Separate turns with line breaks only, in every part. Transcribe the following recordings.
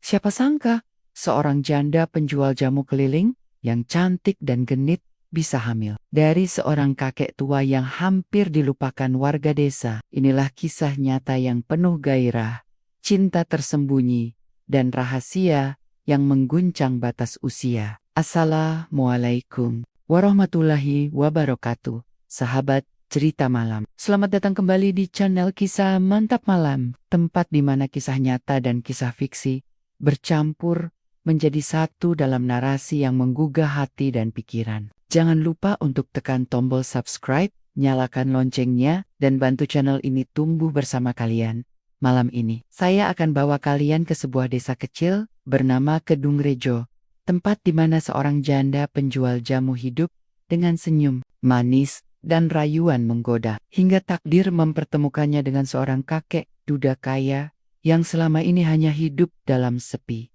Siapa sangka, seorang janda penjual jamu keliling yang cantik dan genit bisa hamil dari seorang kakek tua yang hampir dilupakan warga desa. Inilah kisah nyata yang penuh gairah, cinta tersembunyi, dan rahasia yang mengguncang batas usia. Assalamualaikum warahmatullahi wabarakatuh, sahabat cerita malam. Selamat datang kembali di channel Kisah Mantap Malam, tempat di mana kisah nyata dan kisah fiksi bercampur menjadi satu dalam narasi yang menggugah hati dan pikiran. Jangan lupa untuk tekan tombol subscribe, nyalakan loncengnya, dan bantu channel ini tumbuh bersama kalian. Malam ini, saya akan bawa kalian ke sebuah desa kecil bernama Kedung Rejo, tempat di mana seorang janda penjual jamu hidup dengan senyum manis dan rayuan menggoda, hingga takdir mempertemukannya dengan seorang kakek duda kaya yang selama ini hanya hidup dalam sepi.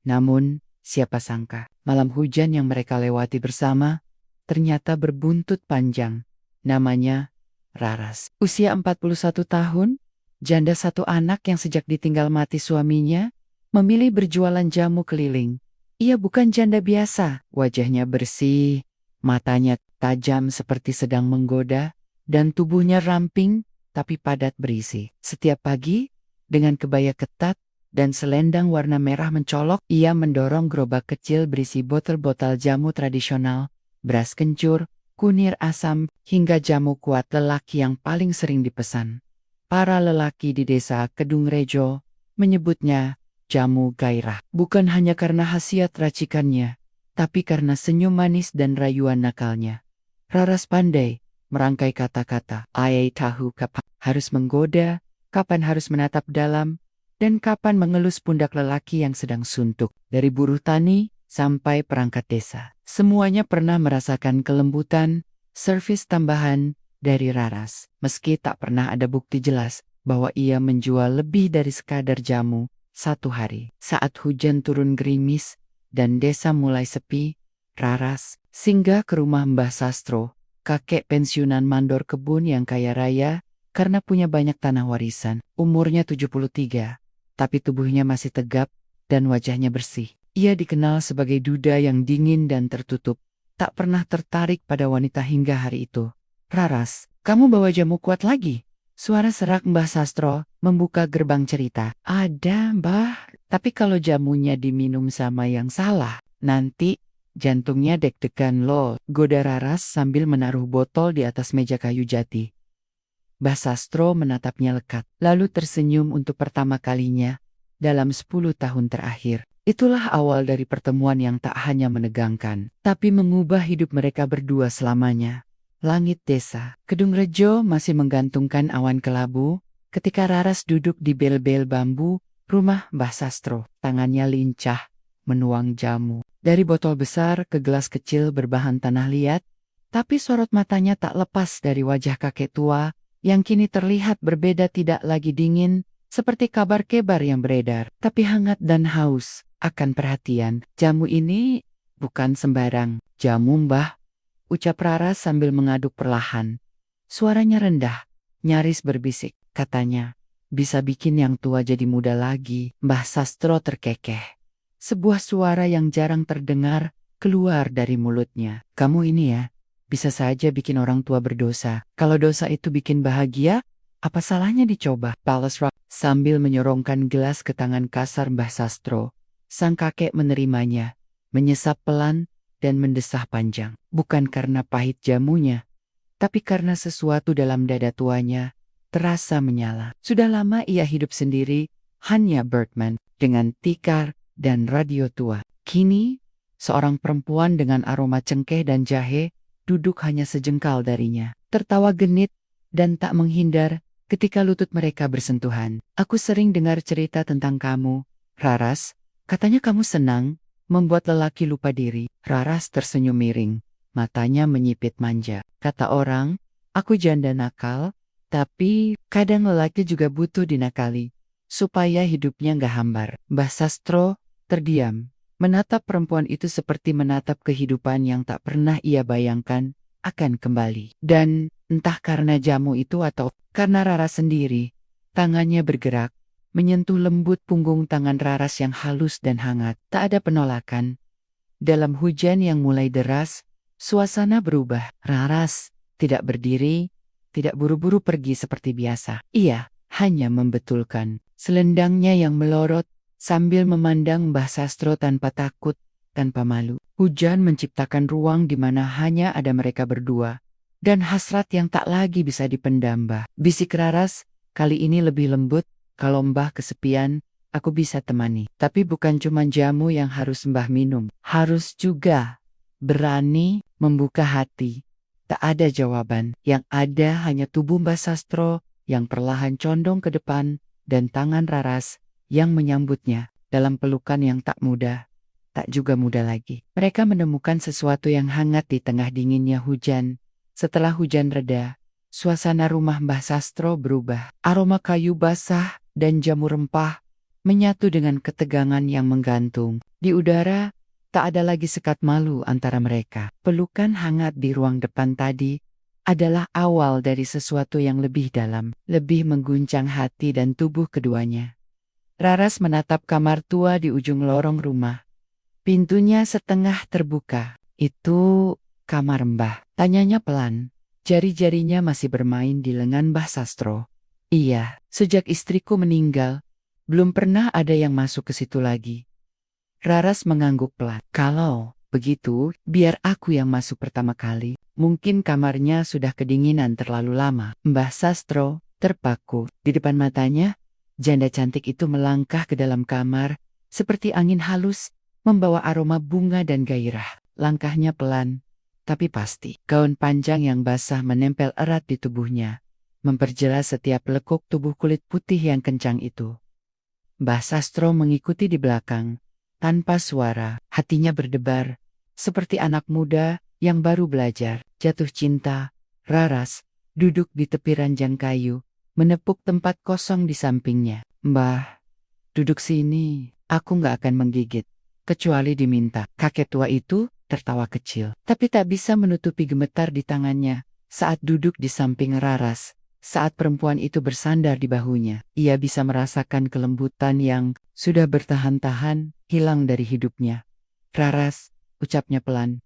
Namun, siapa sangka, malam hujan yang mereka lewati bersama ternyata berbuntut panjang. Namanya Raras. Usia 41 tahun, janda satu anak yang sejak ditinggal mati suaminya, memilih berjualan jamu keliling. Ia bukan janda biasa, wajahnya bersih, matanya tajam seperti sedang menggoda, dan tubuhnya ramping tapi padat berisi. Setiap pagi, dengan kebaya ketat dan selendang warna merah mencolok, ia mendorong gerobak kecil berisi botol-botol jamu tradisional, beras kencur, kunir asam, hingga jamu kuat lelaki yang paling sering dipesan. Para lelaki di desa Kedung Rejo menyebutnya jamu gairah. Bukan hanya karena khasiat racikannya, tapi karena senyum manis dan rayuan nakalnya. Raras pandai merangkai kata-kata. Ayai tahu kapan harus menggoda, kapan harus menatap dalam, dan kapan mengelus pundak lelaki yang sedang suntuk. Dari buruh tani sampai perangkat desa, semuanya pernah merasakan kelembutan, servis tambahan dari Raras. Meski tak pernah ada bukti jelas bahwa ia menjual lebih dari sekadar jamu. Satu hari, saat hujan turun gerimis dan desa mulai sepi, Raras singgah ke rumah Mbah Sastro, kakek pensiunan mandor kebun yang kaya raya karena punya banyak tanah warisan. Umurnya 73. Tapi tubuhnya masih tegap dan wajahnya bersih. Ia dikenal sebagai duda yang dingin dan tertutup, tak pernah tertarik pada wanita hingga hari itu. Raras, kamu bawa jamu kuat lagi? Suara serak Mbah Sastro membuka gerbang cerita. Ada, Mbah, tapi kalau jamunya diminum sama yang salah, nanti jantungnya deg-degan loh, goda Raras sambil menaruh botol di atas meja kayu jati. Mbah Sastro menatapnya lekat, lalu tersenyum untuk pertama kalinya dalam 10 tahun terakhir. Itulah awal dari pertemuan yang tak hanya menegangkan, tapi mengubah hidup mereka berdua selamanya. Langit desa Kedung Rejo masih menggantungkan awan kelabu ketika Raras duduk di bel-bel bambu rumah Mbah Sastro. Tangannya lincah menuang jamu dari botol besar ke gelas kecil berbahan tanah liat, tapi sorot matanya tak lepas dari wajah kakek tua yang kini terlihat berbeda, tidak lagi dingin seperti kabar kebar yang beredar, tapi hangat dan haus akan perhatian. Jamu ini bukan sembarang jamu, Mbah, ucap Raras sambil mengaduk perlahan. Suaranya rendah, nyaris berbisik. Katanya, bisa bikin yang tua jadi muda lagi. Mbah Sastro terkekeh. Sebuah suara yang jarang terdengar keluar dari mulutnya. Kamu ini ya, bisa saja bikin orang tua berdosa. Kalau dosa itu bikin bahagia, apa salahnya dicoba? Balas Raras sambil menyorongkan gelas ke tangan kasar Mbah Sastro. Sang kakek menerimanya, menyesap pelan, dan mendesah panjang. Bukan karena pahit jamunya, tapi karena sesuatu dalam dada tuanya terasa menyala. Sudah lama ia hidup sendiri, hanya Bertman, dengan tikar dan radio tua. Kini, seorang perempuan dengan aroma cengkeh dan jahe duduk hanya sejengkal darinya. Tertawa genit dan tak menghindar ketika lutut mereka bersentuhan. Aku sering dengar cerita tentang kamu, Raras. Katanya kamu senang membuat lelaki lupa diri. Raras tersenyum miring, matanya menyipit manja. Kata orang, aku janda nakal, tapi kadang lelaki juga butuh dinakali, supaya hidupnya gak hambar. Mbah Sastro terdiam, menatap perempuan itu seperti menatap kehidupan yang tak pernah ia bayangkan akan kembali. Dan entah karena jamu itu atau karena Raras sendiri, tangannya bergerak, menyentuh lembut punggung tangan Raras yang halus dan hangat. Tak ada penolakan. Dalam hujan yang mulai deras, suasana berubah. Raras tidak berdiri, tidak buru-buru pergi seperti biasa. Ia hanya membetulkan selendangnya yang melorot sambil memandang Mbah Sastro tanpa takut, tanpa malu. Hujan menciptakan ruang di mana hanya ada mereka berdua. Dan hasrat yang tak lagi bisa dipendam. Mbah, bisik Raras, kali ini lebih lembut. Kalau Mbah kesepian, aku bisa temani. Tapi bukan cuma jamu yang harus Mbah minum. Harus juga berani membuka hati. Tak ada jawaban. Yang ada hanya tubuh Mbah Sastro yang perlahan condong ke depan dan tangan Raras yang menyambutnya dalam pelukan yang tak mudah, tak juga mudah lagi. Mereka menemukan sesuatu yang hangat di tengah dinginnya hujan. Setelah hujan reda, suasana rumah Mbah Sastro berubah. Aroma kayu basah dan jamu rempah menyatu dengan ketegangan yang menggantung. Di udara, tak ada lagi sekat malu antara mereka. Pelukan hangat di ruang depan tadi adalah awal dari sesuatu yang lebih dalam, lebih mengguncang hati dan tubuh keduanya. Raras menatap kamar tua di ujung lorong rumah. Pintunya setengah terbuka. Itu kamar Mbah, tanyanya pelan. Jari-jarinya masih bermain di lengan Mbah Sastro. Iya, sejak istriku meninggal, belum pernah ada yang masuk ke situ lagi. Raras mengangguk pelan. Kalau begitu, biar aku yang masuk pertama kali. Mungkin kamarnya sudah kedinginan terlalu lama. Mbah Sastro terpaku. Di depan matanya, janda cantik itu melangkah ke dalam kamar, seperti angin halus, membawa aroma bunga dan gairah. Langkahnya pelan, tapi pasti. Gaun panjang yang basah menempel erat di tubuhnya, memperjelas setiap lekuk tubuh kulit putih yang kencang itu. Mbah Sastro mengikuti di belakang, tanpa suara. Hatinya berdebar, seperti anak muda yang baru belajar. Jatuh cinta, Raras duduk di tepi ranjang kayu, menepuk tempat kosong di sampingnya. Mbah, duduk sini, aku nggak akan menggigit, kecuali diminta. Kakek tua itu tertawa kecil, tapi tak bisa menutupi gemetar di tangannya saat duduk di samping Raras. Saat perempuan itu bersandar di bahunya, ia bisa merasakan kelembutan yang sudah bertahan-tahan hilang dari hidupnya. Raras, ucapnya pelan.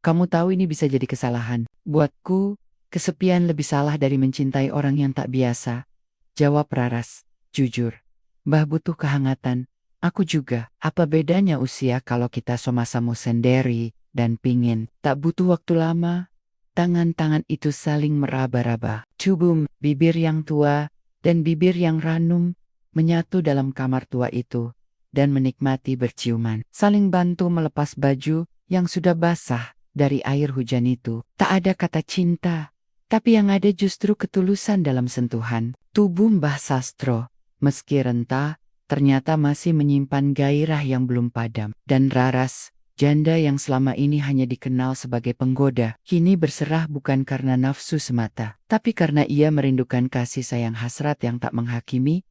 Kamu tahu ini bisa jadi kesalahan. Buatku, kesepian lebih salah dari mencintai orang yang tak biasa. Jawab Raras, jujur. Mbah butuh kehangatan. Aku juga. Apa bedanya usia kalau kita sama-sama sendiri dan pingin? Tak butuh waktu lama. Tangan-tangan itu saling meraba-raba. Tubuh, bibir yang tua dan bibir yang ranum menyatu dalam kamar tua itu dan menikmati berciuman. Saling bantu melepas baju yang sudah basah dari air hujan itu. Tak ada kata cinta, tapi yang ada justru ketulusan dalam sentuhan. Tubuh Mbah Sastro, meski renta, ternyata masih menyimpan gairah yang belum padam. Dan Raras, janda yang selama ini hanya dikenal sebagai penggoda, kini berserah bukan karena nafsu semata, tapi karena ia merindukan kasih sayang hasrat yang tak menghakimi.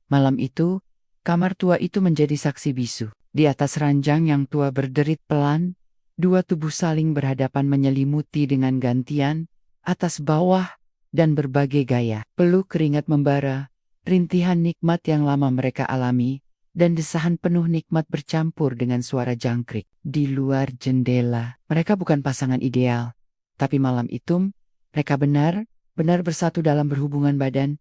Malam itu, kamar tua itu menjadi saksi bisu. Di atas ranjang yang tua berderit pelan, dua tubuh saling berhadapan menyelimuti dengan gantian, atas bawah, dan berbagai gaya. Peluk keringat membara, rintihan nikmat yang lama mereka alami, dan desahan penuh nikmat bercampur dengan suara jangkrik. Di luar jendela, mereka bukan pasangan ideal. Tapi malam itu, mereka benar-benar bersatu dalam berhubungan badan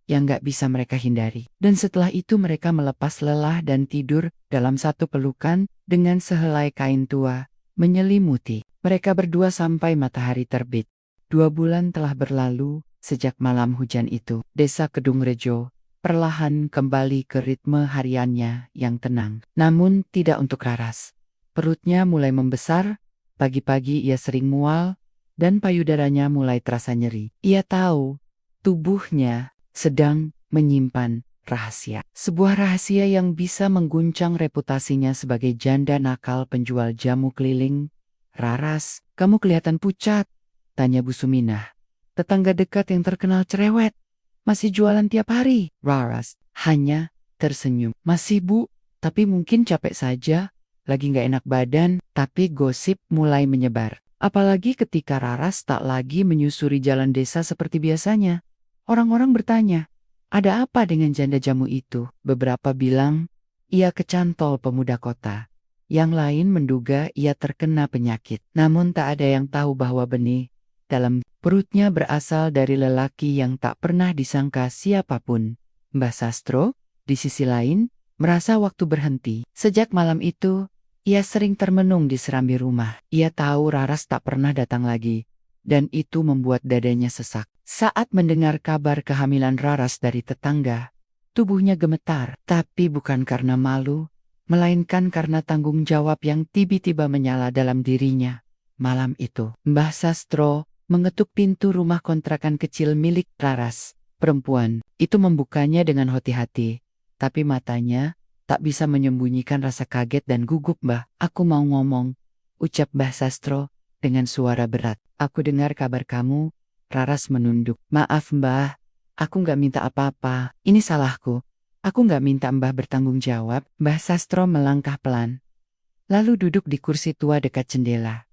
yang gak bisa mereka hindari. Dan setelah itu mereka melepas lelah dan tidur dalam satu pelukan dengan sehelai kain tua menyelimuti mereka berdua sampai matahari terbit. 2 bulan telah berlalu sejak malam hujan itu. Desa Kedungrejo perlahan kembali ke ritme hariannya yang tenang. Namun tidak untuk Raras. Perutnya mulai membesar, pagi-pagi ia sering mual, dan payudaranya mulai terasa nyeri. Ia tahu tubuhnya sedang menyimpan rahasia. Sebuah rahasia yang bisa mengguncang reputasinya sebagai janda nakal penjual jamu keliling. Raras, kamu kelihatan pucat, tanya Bu Suminah, tetangga dekat yang terkenal cerewet. Masih jualan tiap hari? Raras hanya tersenyum. Masih Bu, tapi mungkin capek saja, lagi gak enak badan. Tapi gosip mulai menyebar. Apalagi ketika Raras tak lagi menyusuri jalan desa seperti biasanya. Orang-orang bertanya, Ada apa dengan janda jamu itu? Beberapa bilang, ia kecantol pemuda kota. Yang lain menduga ia terkena penyakit. Namun tak ada yang tahu bahwa benih dalam perutnya berasal dari lelaki yang tak pernah disangka siapapun. Mbah Sastro, di sisi lain, merasa waktu berhenti. Sejak malam itu, ia sering termenung di serambi rumah. Ia tahu Raras tak pernah datang lagi, dan itu membuat dadanya sesak. Saat mendengar kabar kehamilan Raras dari tetangga, tubuhnya gemetar, tapi bukan karena malu, melainkan karena tanggung jawab yang tiba-tiba menyala dalam dirinya. Malam itu, Mbah Sastro mengetuk pintu rumah kontrakan kecil milik Raras. Perempuan itu membukanya dengan hati-hati, tapi matanya tak bisa menyembunyikan rasa kaget dan gugup. "Mbah, aku mau ngomong," ucap Mbah Sastro dengan suara berat. "Aku dengar kabar kamu." Raras menunduk. "Maaf Mbah, aku nggak minta apa-apa, ini salahku. Aku nggak minta Mbah bertanggung jawab." Mbah Sastro melangkah pelan, lalu duduk di kursi tua dekat jendela.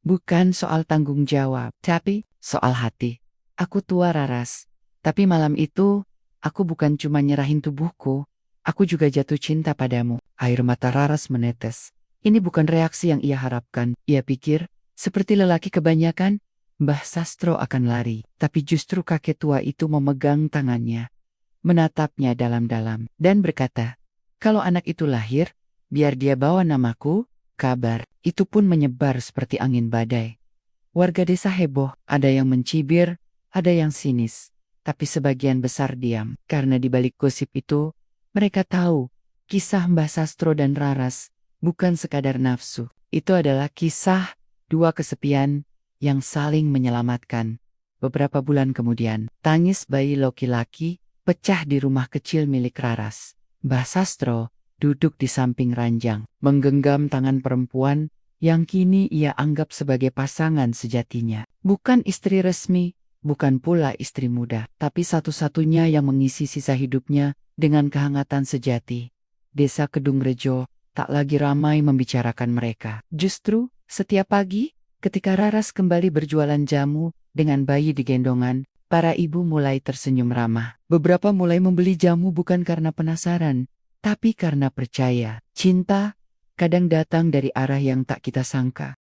"Bukan soal tanggung jawab, tapi soal hati. Aku tua Raras, tapi malam itu aku bukan cuma nyerahin tubuhku, aku juga jatuh cinta padamu." Air mata Raras menetes. Ini bukan reaksi yang ia harapkan. Ia pikir, seperti lelaki kebanyakan, Mbah Sastro akan lari, tapi justru kakek tua itu memegang tangannya, menatapnya dalam-dalam, dan berkata, "Kalau anak itu lahir, biar dia bawa namaku." Kabar itu pun menyebar seperti angin badai. Warga desa heboh, ada yang mencibir, ada yang sinis, tapi sebagian besar diam, karena di balik gosip itu, mereka tahu, kisah Mbah Sastro dan Raras bukan sekadar nafsu. Itu adalah kisah dua kesepian yang saling menyelamatkan. Beberapa bulan kemudian, tangis bayi laki-laki pecah di rumah kecil milik Raras. Mbah Sastro duduk di samping ranjang, menggenggam tangan perempuan yang kini ia anggap sebagai pasangan sejatinya. Bukan istri resmi, bukan pula istri muda, tapi satu-satunya yang mengisi sisa hidupnya dengan kehangatan sejati. Desa Kedungrejo tak lagi ramai membicarakan mereka. Justru, setiap pagi, ketika Raras kembali berjualan jamu dengan bayi di gendongan, para ibu mulai tersenyum ramah. Beberapa mulai membeli jamu bukan karena penasaran, tapi karena percaya. Cinta kadang datang dari arah yang tak kita sangka.